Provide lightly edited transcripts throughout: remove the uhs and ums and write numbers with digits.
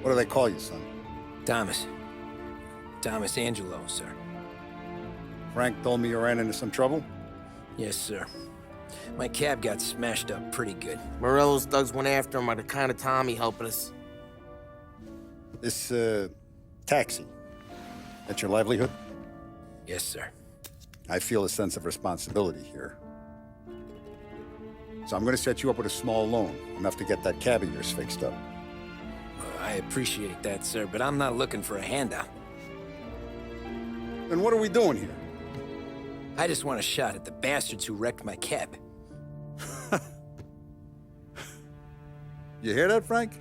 What do they call you, son? Thomas. Thomas Angelo, sir. Frank told me you ran into some trouble? Yes, sir. My cab got smashed up pretty good. Morello's thugs went after him by the kind of Tommy helping us. This, taxi. That's your livelihood? Yes, sir. I feel a sense of responsibility here. So I'm gonna set you up with a small loan, enough to get that cab of yours fixed up. I appreciate that, sir, but I'm not looking for a handout. Then what are we doing here? I just want a shot at the bastards who wrecked my cab. You hear that, Frank?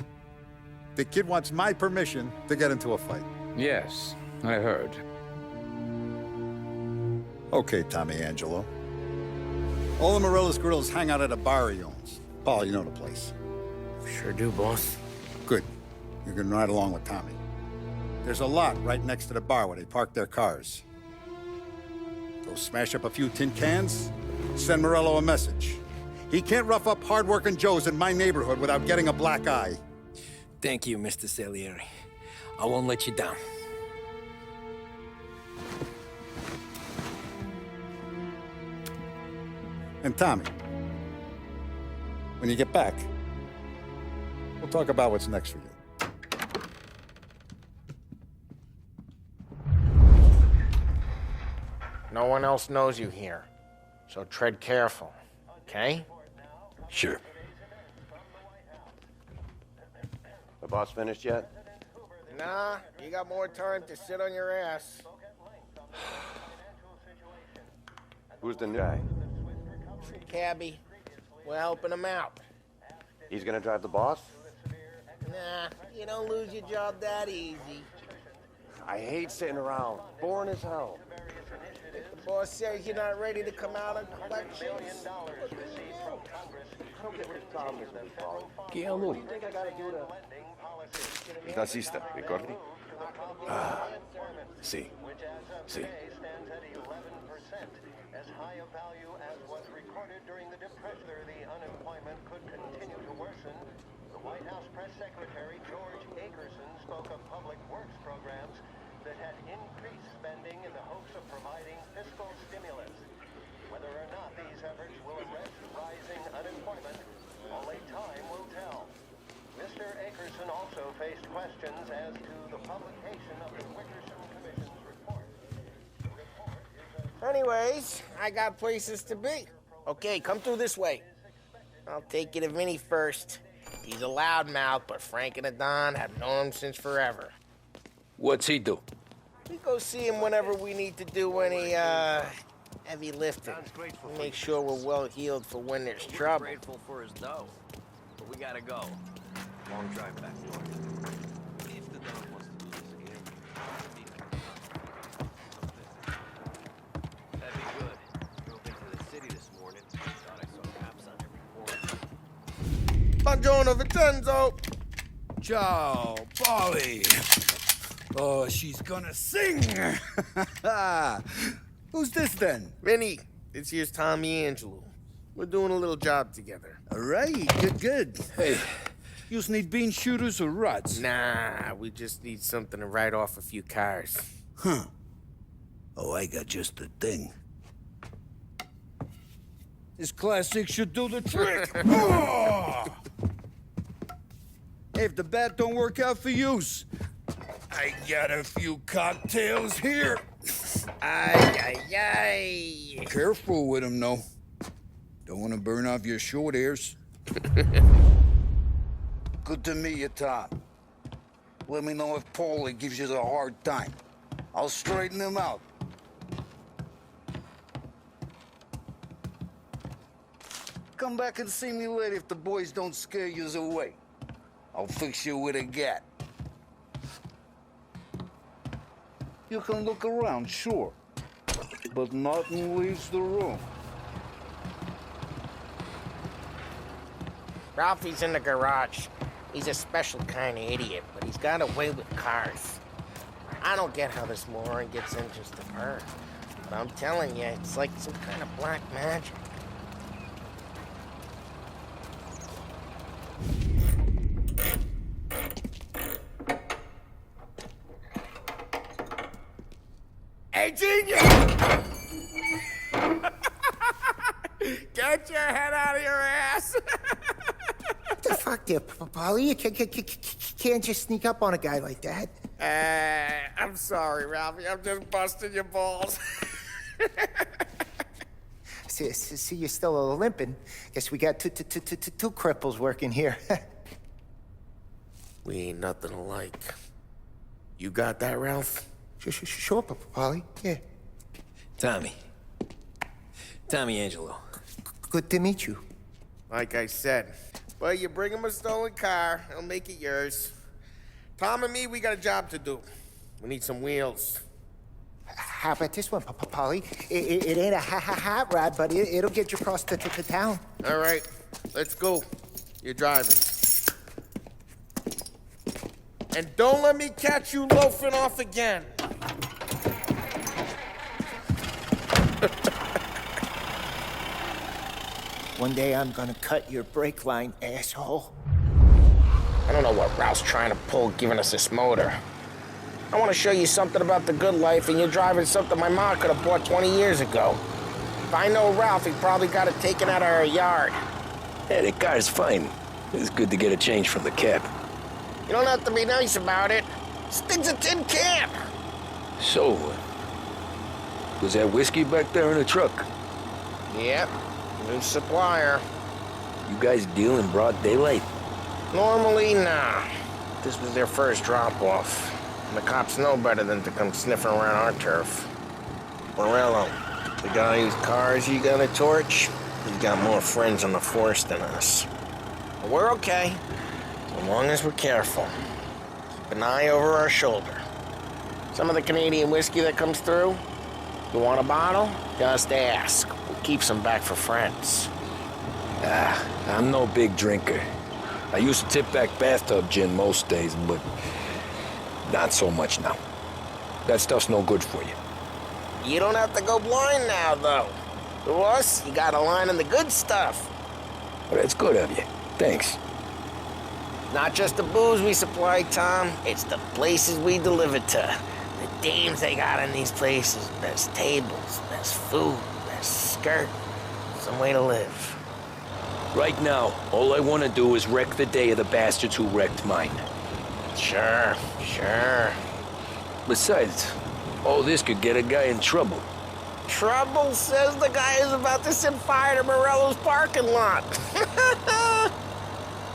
The kid wants my permission to get into a fight. Yes, I heard. Okay, Tommy Angelo. All the Morello's grills hang out at a bar he owns. Paul, you know the place. Sure do, boss. Good. You can ride along with Tommy. There's a lot right next to the bar where they park their cars. Go smash up a few tin cans, send Morello a message. He can't rough up hard-working Joes in my neighborhood without getting a black eye. Thank you, Mr. Salieri. I won't let you down. And Tommy, when you get back, we'll talk about what's next for you. No one else knows you here, so tread careful, okay? Sure. The boss finished yet? Nah, you got more time to sit on your ass. Who's the new guy? Cabby, we're helping him out. He's gonna drive the boss? Nah, you don't lose your job that easy. I hate sitting around. Boring as hell. If the boss says you're not ready to come out on collections, ¿Qué hago? ¿Estás lista, ricordi? Sí. Sí. As high a value as was recorded during the depression, the unemployment could continue to worsen. The White House Press Secretary George Akerson spoke of public works programs that had increased spending in the hopes of providing fiscal stimulus. Whether or not these efforts will arrest rising unemployment, only time will tell. Mr. Akerson also faced questions as to the publication of the Wickersham Commission's report. anyways, I got places to be. Okay, come through this way. I'll take you to Vinny first. He's a loudmouth, but Frank and the Don have known him since forever. What's he do? We go see him whenever we need to do any, heavy lifting. Make sure we're well healed for when there's trouble. Grateful for his dough, but we gotta go. Long drive back north. If the Don wants to do this again, that'd be good. Drove into the city this morning. Thought I saw cops on every corner. Buongiorno, Vincenzo! Ciao, Polly. Oh, she's gonna sing. Who's this then? Vinny, this here's Tommy Angelo. We're doing a little job together. All right, good. Hey, you need bean shooters or rods? Nah, we just need something to write off a few cars. Huh. Oh, I got just the thing. This classic should do the trick. Oh! Hey, if the bat don't work out for use, I got a few cocktails here. Ay. Careful with them, though. Don't want to burn off your short hairs. Good to meet you, Tom. Let me know if Paulie gives you the hard time. I'll straighten him out. Come back and see me later if the boys don't scare you away. I'll fix you with a gat. You can look around, sure. But nothing leaves the room. Ralphie's in the garage. He's a special kind of idiot, but he's got a way with cars. I don't get how this moron gets in just to burn. But I'm telling you, it's like some kind of black magic. Get your head out of your ass! What the fuck there, Polly? You can't just sneak up on a guy like that. I'm sorry, Ralphie. I'm just busting your balls. See, you're still limping. Guess we got two cripples working here. We ain't nothing alike. You got that, Ralph? Sure, Polly. Yeah. Tommy. Tommy Angelo. Good to meet you. Like I said. Well, you bring him a stolen car, he'll make it yours. Tom and me, we got a job to do. We need some wheels. How about this one, Polly? It ain't a hot rod, but it'll get you across to town. All right, let's go. You're driving. And don't let me catch you loafing off again. One day I'm gonna cut your brake line, asshole. I don't know what Ralph's trying to pull giving us this motor. I want to show you something about the good life, and you're driving something my mom could have bought 20 years ago. If I know Ralph, he probably got it taken out of our yard. Yeah, the car's fine. It's good to get a change from the cab. You don't have to be nice about it. This thing's a tin can. So, was that whiskey back there in the truck? Yep, new supplier. You guys deal in broad daylight? Normally, nah. This was their first drop-off. And the cops know better than to come sniffing around our turf. Morello, the guy whose cars you got a torch, he's got more friends on the force than us. But we're okay, as long as we're careful. Keep an eye over our shoulder. Some of the Canadian whiskey that comes through, you want a bottle? Just ask. We'll keep some back for friends. I'm no big drinker. I used to tip back bathtub gin most days, but not so much now. That stuff's no good for you. You don't have to go blind now, though. To us, you got a line on the good stuff. Well, that's good of you. Thanks. Not just the booze we supply, Tom. It's the places we deliver to. The dames they got in these places. Best tables, best food, best skirt. Some way to live. Right now, all I want to do is wreck the day of the bastards who wrecked mine. Sure. Besides, all this could get a guy in trouble. Trouble says the guy is about to set fire to Morello's parking lot.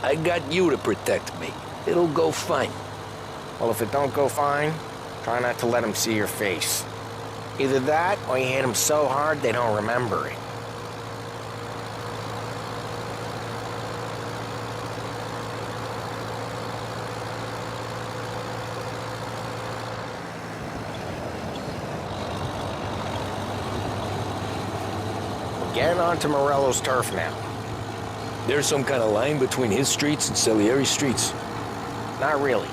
I got you to protect me. It'll go fine. Well, if it don't go fine, try not to let him see your face. Either that, or you hit them so hard they don't remember it. We're getting onto Morello's turf now. There's some kind of line between his streets and Salieri's streets. Not really.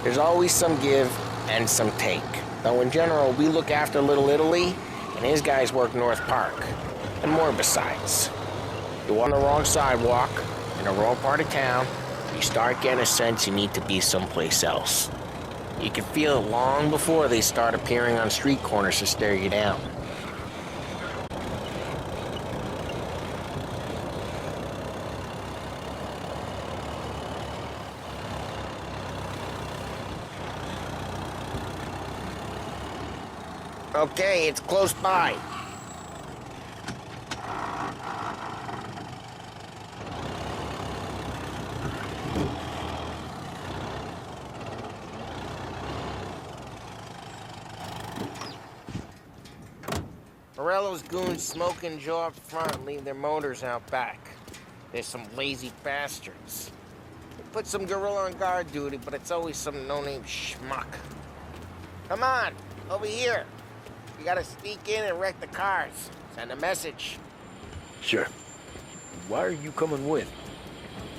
There's always some give and some take. Though in general, we look after Little Italy, and his guys work North Park. And more besides. You're on the wrong sidewalk, in the wrong part of town, you start getting a sense you need to be someplace else. You can feel it long before they start appearing on street corners to stare you down. Okay, it's close by. Morello's goons smoke and jaw up front and leave their motors out back. There's some lazy bastards. They put some gorilla on guard duty, but it's always some no-name schmuck. Come on, over here. You gotta sneak in and wreck the cars. Send a message. Sure. Why are you coming with?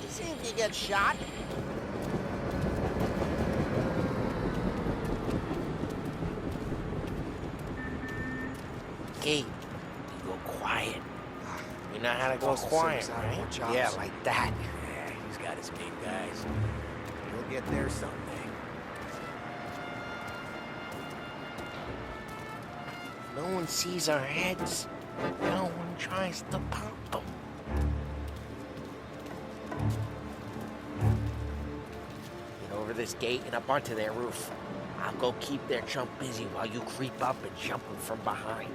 To see if you get shot. Okay, you go quiet. You know how to go quiet, right? Yeah, like that. Yeah, he's got his main guys. He'll get there someday. No one sees our heads. No one tries to pop them. this gate and up onto their roof. I'll go keep their chump busy while you creep up and jump him from behind.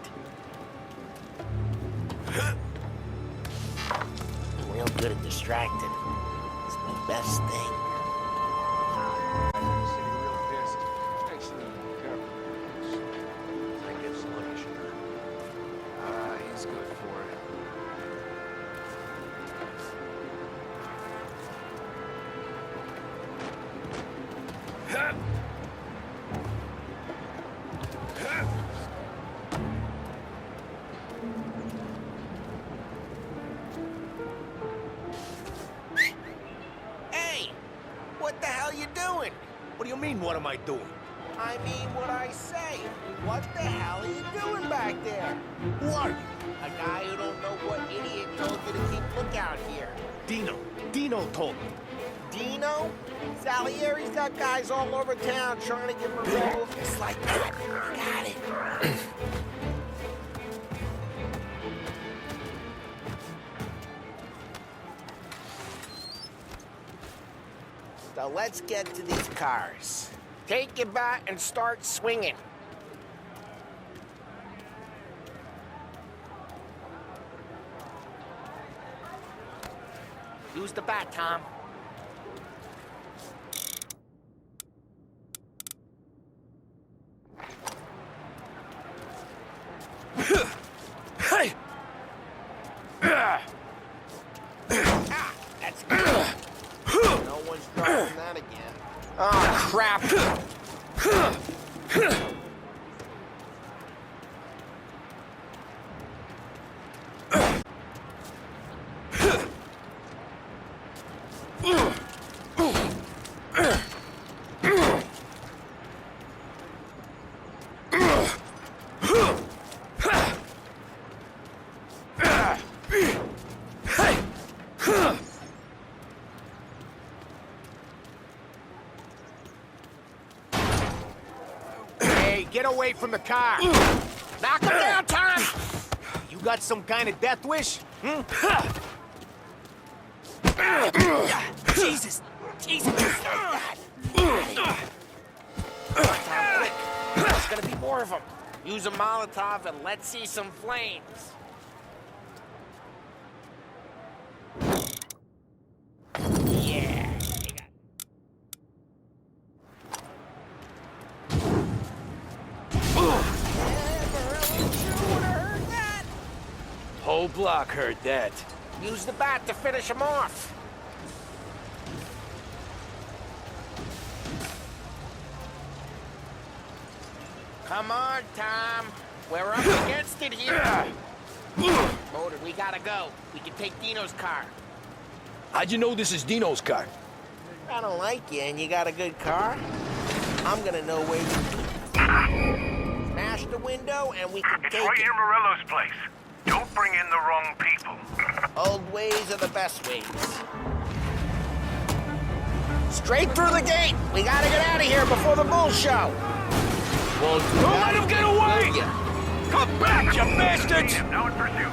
I'm real good at distracting. It's my best thing. I get sluggish. He's good for it. Hey! What the hell you doing? What do you mean, what am I doing? I mean what I say. What the hell are you doing back there? Who are you? A guy who don't know what idiot told you to keep lookout here. Dino told me. Dino? Salieri's got guys all over town trying to get Morello. It's like that. You got it. So let's get to these cars. Take your bat and start swinging. Use the bat, Tom. Hey! Ah, that's good. No one's dropping that again. Oh, crap. Hey, get away from the car. Knock him down, Tom. You got some kind of death wish? Jesus. Tom, quick. There's gonna be more of them. Use a Molotov and let's see some flames. Yeah. Whole block heard that. Use the bat to finish him off. Come on, Tom. We're up against it here. Motor, we gotta go. We can take Dino's car. How'd you know this is Dino's car? I don't like you and you got a good car. I'm gonna know where you smash the window and we can It's take right it. near Morello's place. Don't bring in the wrong people. Old ways are the best ways. Straight through the gate. We gotta get out of here before the bull show. Don't let him get away! Come back, you bastards! Now in pursuit.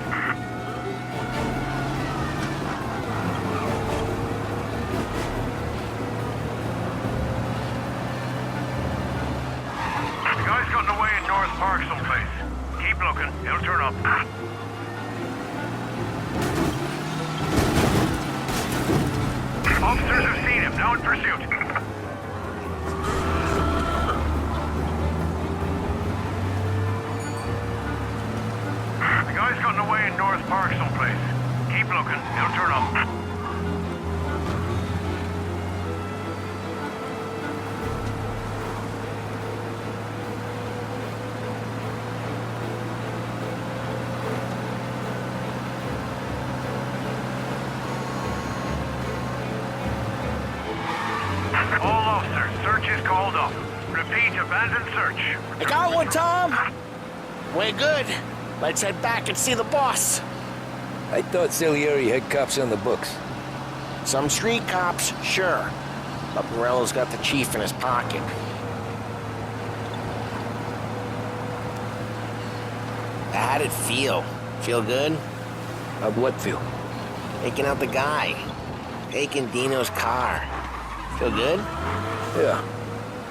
The guy's gotten away in North Park someplace. Keep looking. He'll turn up. Officers have seen him. Now in pursuit. The guy's gotten away in North Park someplace. Keep looking. He'll turn up. All officers, search is called up. Repeat, abandoned search. I got one, Tom. We're good. Let's head back and see the boss. I thought Salieri had cops on the books. Some street cops, sure. But Morello's got the chief in his pocket. How'd it feel? Feel good? How'd what feel? Taking out the guy. Taking Dino's car. Feel good? Yeah,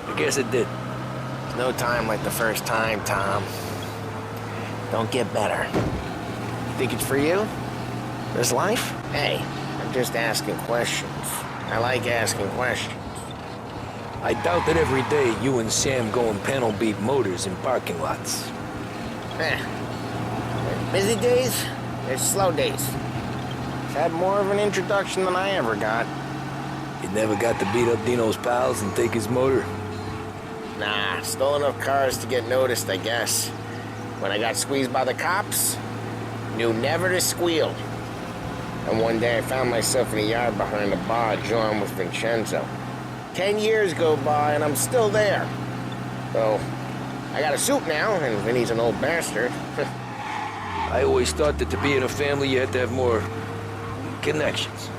I guess it did. There's no time like the first time, Tom. Don't get better. Think it's for you? This life? Hey, I'm just asking questions. I like asking questions. I doubt that every day you and Sam go and panel beat motors in parking lots. There's busy days, there's slow days. He's had more of an introduction than I ever got. You never got to beat up Dino's pals and take his motor? Nah, stole enough cars to get noticed, I guess. When I got squeezed by the cops, knew never to squeal. And one day I found myself in a yard behind a bar jawing with Vincenzo. 10 years go by and I'm still there. So, I got a suit now, and Vinny's an old bastard. I always thought that to be in a family you had to have more connections.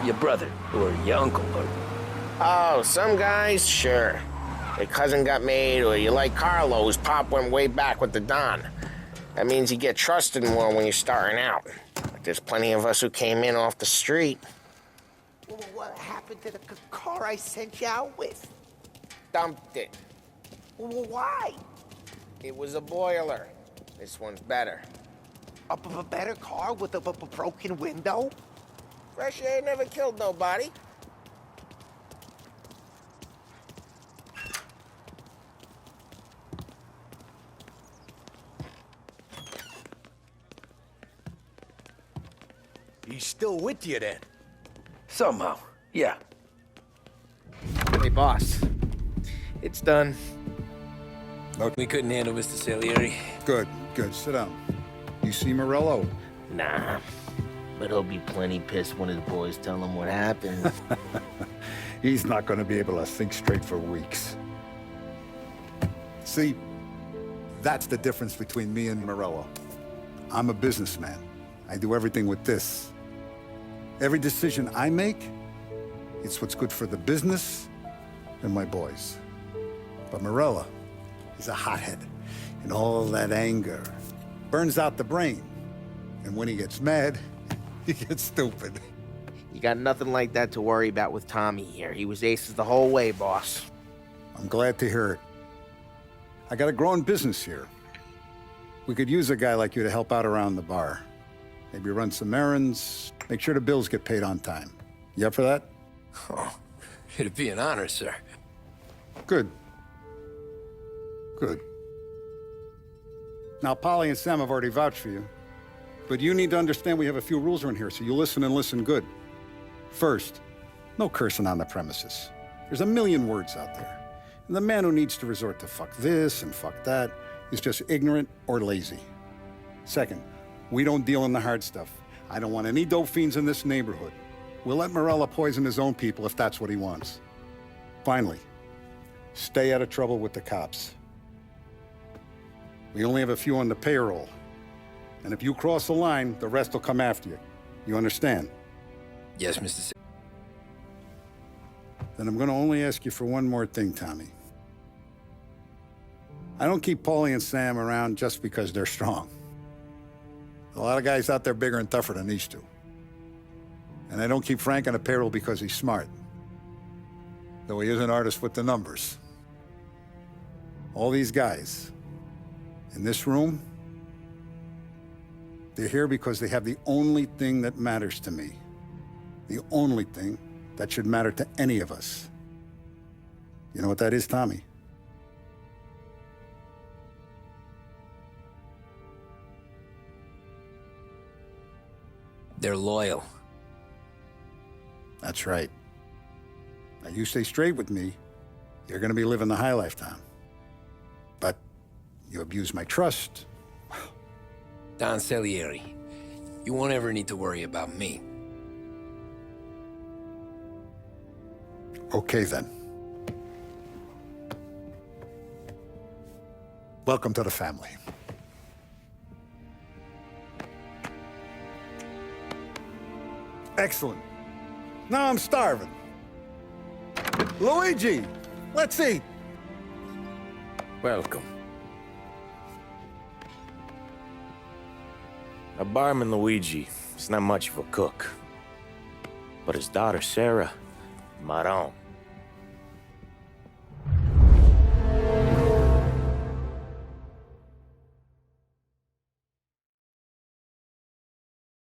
Your brother, or your uncle, or... Oh, some guys, sure. Your cousin got made, or you like Carlos, Pop went way back with the Don. That means you get trusted more when you're starting out. But there's plenty of us who came in off the street. What happened to the car I sent you out with? Dumped it. Why? It was a boiler. This one's better. A better car with a broken window? Fresh air never killed nobody. He's still with you then? Somehow, yeah. Hey, boss. It's done. We couldn't handle Mr. Salieri. Good, good. Sit down. You see Morello? Nah. But he'll be plenty pissed when his boys tell him what happened. He's not going to be able to think straight for weeks. See, that's the difference between me and Morello. I'm a businessman. I do everything with this. Every decision I make, it's what's good for the business and my boys. But Morello, he's a hothead. And all that anger burns out the brain. And when he gets mad, he gets stupid. You got nothing like that to worry about with Tommy here. He was aces the whole way, boss. I'm glad to hear it. I got a growing business here. We could use a guy like you to help out around the bar. Maybe run some errands, make sure the bills get paid on time. You up for that? Oh, it'd be an honor, sir. Good. Good. Now, Polly and Sam have already vouched for you. But you need to understand we have a few rules around here, so you listen and listen good. First, no cursing on the premises. There's a million words out there. And the man who needs to resort to fuck this and fuck that is just ignorant or lazy. Second, we don't deal in the hard stuff. I don't want any dope fiends in this neighborhood. We'll let Morella poison his own people if that's what he wants. Finally, stay out of trouble with the cops. We only have a few on the payroll. And if you cross the line, the rest will come after you. You understand? Yes, Mr. Then I'm gonna only ask you for one more thing, Tommy. I don't keep Paulie and Sam around just because they're strong. A lot of guys out there bigger and tougher than these two. And I don't keep Frank on the payroll because he's smart. Though he is an artist with the numbers. All these guys in this room, they're here because they have the only thing that matters to me. The only thing that should matter to any of us. You know what that is, Tommy? They're loyal. That's right. Now, you stay straight with me, you're gonna be living the high life, Tom. But you abuse my trust. Don Salieri, you won't ever need to worry about me. Okay, then. Welcome to the family. Excellent. Now I'm starving. Luigi, let's eat. Welcome. A barman Luigi is not much of a cook. But his daughter, Sarah, Maron.